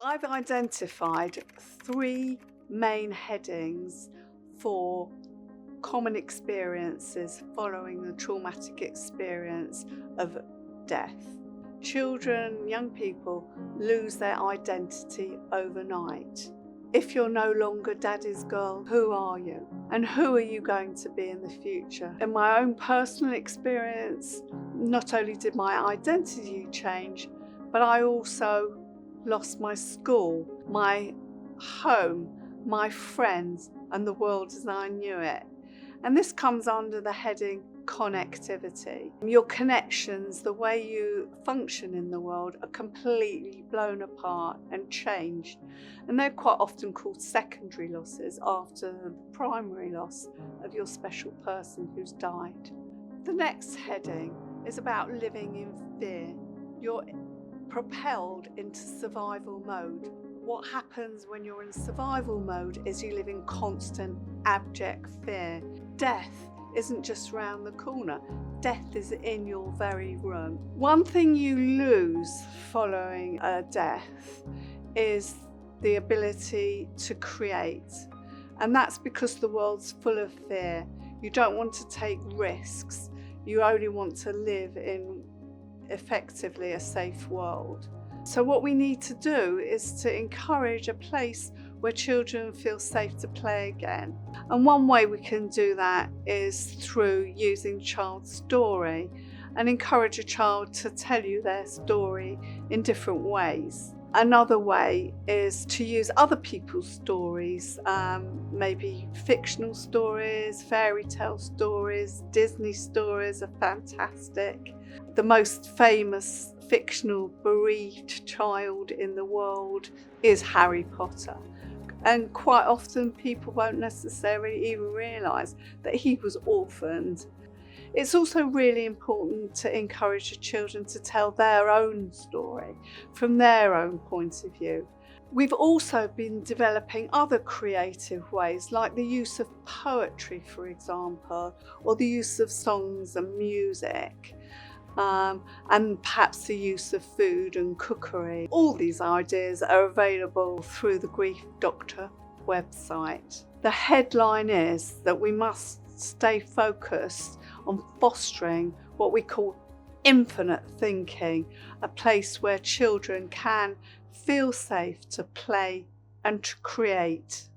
I've identified three main headings for common experiences following the traumatic experience of death. Children, young people lose their identity overnight. If you're no longer daddy's girl, who are you? And who are you going to be in the future? In my own personal experience, not only did my identity change, but I also lost my school, my home, my friends, and the world as I knew it. And this comes under the heading connectivity. Your connections, the way you function in the world, are completely blown apart and changed. And they're quite often called secondary losses after the primary loss of your special person who's died. The next heading is about living in fear. You're propelled into survival mode. What happens when you're in survival mode is you live in constant, abject fear. Death isn't just round the corner. Death is in your very room. One thing you lose following a death is the ability to create. And that's because the world's full of fear. You don't want to take risks. You only want to live in effectively a safe world. So what we need to do is to encourage a place where children feel safe to play again. And one way we can do that is through using child's story and encourage a child to tell you their story in different ways. Another way is to use other people's stories, maybe fictional stories, fairy tale stories, Disney stories are fantastic. The most famous fictional bereaved child in the world is Harry Potter. And quite often people won't necessarily even realise that he was orphaned. It's also really important to encourage the children to tell their own story from their own point of view. We've also been developing other creative ways, like the use of poetry, for example, or the use of songs and music, and perhaps the use of food and cookery. All these ideas are available through the Grief Doctor website. The headline is that we must stay focused on fostering what we call infinite thinking, a place where children can feel safe to play and to create.